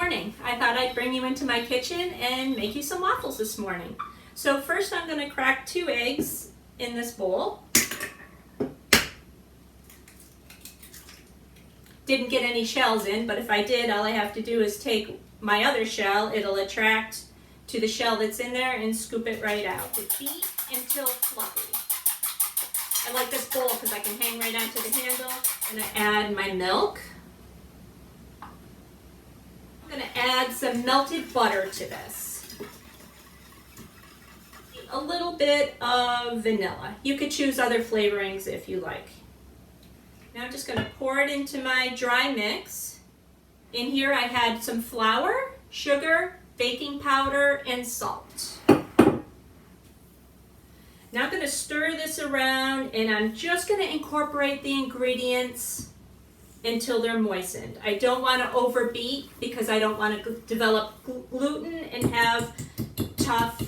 morning. I thought I'd bring you into my kitchen and make you some waffles this morning. So first I'm going to crack 2 eggs in this bowl. Didn't get any shells in, but if I did, all I have to do is take my other shell. It'll attract to the shell that's in there and scoop it right out. Beat until fluffy. I like this bowl because I can hang right onto the handle. I'm going to add my milk. I'm going to add some melted butter to this. A little bit of vanilla. You could choose other flavorings if you like. Now I'm just going to pour it into my dry mix. In here I had some flour, sugar, baking powder, and salt. Now I'm going to stir this around and I'm just going to incorporate the ingredients until they're moistened. I don't want to overbeat because I don't want to develop gluten and have tough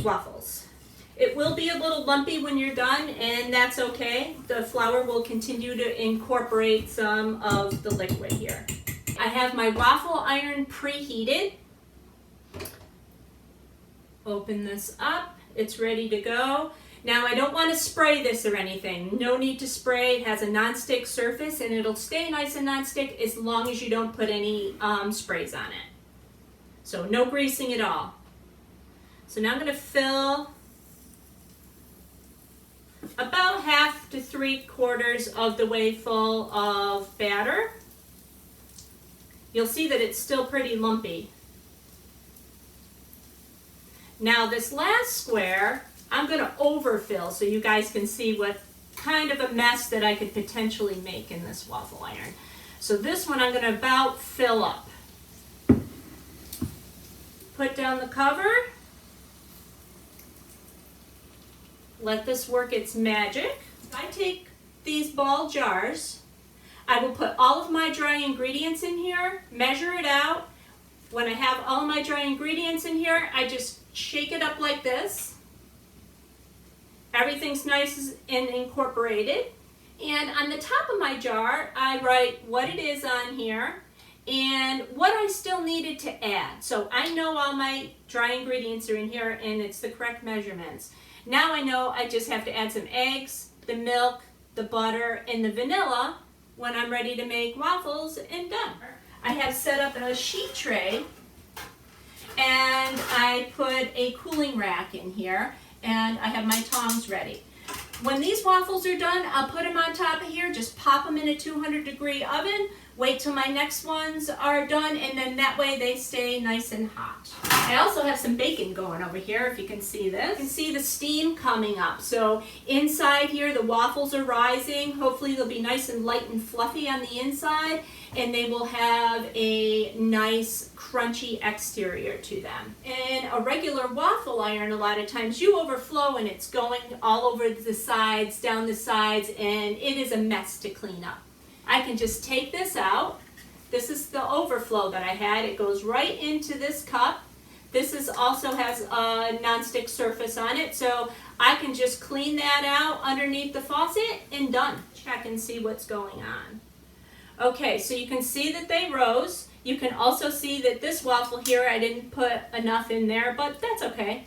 waffles. It will be a little lumpy when you're done, and that's okay. The flour will continue to incorporate some of the liquid here. I have my waffle iron preheated. Open this up. It's ready to go. Now I don't want to spray this or anything. No need to spray. It has a non-stick surface and it'll stay nice and non-stick as long as you don't put any sprays on it. So no greasing at all. So now I'm going to fill about 1/2 to 3/4 of the way full of batter. You'll see that it's still pretty lumpy. Now this last square, I'm going to overfill so you guys can see what kind of a mess that I could potentially make in this waffle iron. So this one I'm going to about fill up. Put down the cover. Let this work its magic. I take these ball jars. I will put all of my dry ingredients in here, measure it out. When I have all my dry ingredients in here, I just shake it up like this. Everything's nice and incorporated. And on the top of my jar, I write what it is on here and what I still needed to add. So I know all my dry ingredients are in here and it's the correct measurements. Now I know I just have to add some eggs, the milk, the butter, and the vanilla when I'm ready to make waffles and done. I have set up a sheet tray and I put a cooling rack in here and I have my tongs ready. When these waffles are done, I'll put them on top of here, just pop them in a 200-degree oven, wait till my next ones are done, and then that way they stay nice and hot. I also have some bacon going over here, if you can see this. You can see the steam coming up. So inside here, the waffles are rising. Hopefully they'll be nice and light and fluffy on the inside, and they will have a nice crunchy exterior to them. In a regular waffle iron, a lot of times you overflow and it's going all over the sides, down the sides, and it is a mess to clean up. I can just take this out. This is the overflow that I had. It goes right into this cup. This also has a non-stick surface on it, so I can just clean that out underneath the faucet and done. Check and see what's going on. Okay, so you can see that they rose. You can also see that this waffle here, I didn't put enough in there, but that's okay.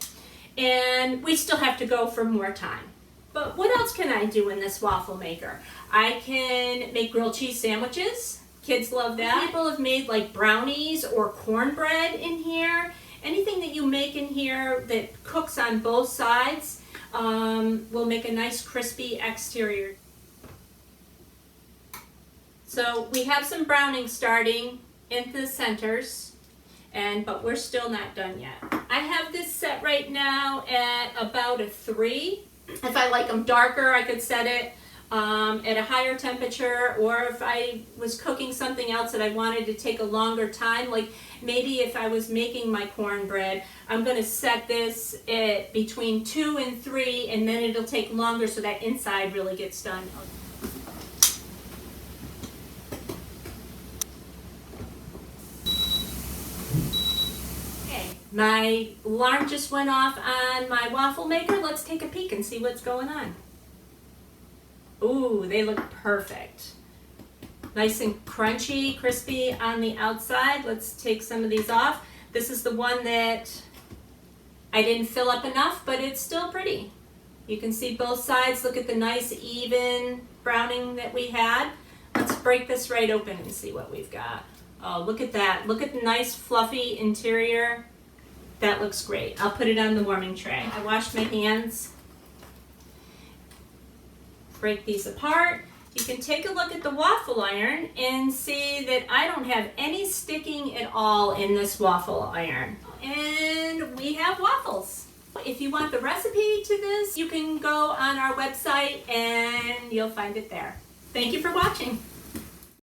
And we still have to go for more time. But what else can I do in this waffle maker? I can make grilled cheese sandwiches. Kids love that. People have made like brownies or cornbread in here. Anything that you make in here that cooks on both sides will make a nice crispy exterior. So we have some browning starting in the centers, but we're still not done yet. I have this set right now at about a 3. If I like them darker, I could set it at a higher temperature, or if I was cooking something else that I wanted to take a longer time, like maybe if I was making my cornbread, I'm going to set this at between 2 and 3, and then it'll take longer so that inside really gets done. My alarm just went off on my waffle maker. Let's take a peek and see what's going on. Ooh, they look perfect. Nice and crunchy, crispy on the outside. Let's take some of these off. This is the one that I didn't fill up enough, but it's still pretty. You can see both sides. Look at the nice even browning that we had. Let's break this right open and see what we've got. Oh, look at that. Look at the nice fluffy interior. That looks great. I'll put it on the warming tray. I washed my hands. Break these apart. You can take a look at the waffle iron and see that I don't have any sticking at all in this waffle iron. And we have waffles. If you want the recipe to this, you can go on our website and you'll find it there. Thank you for watching.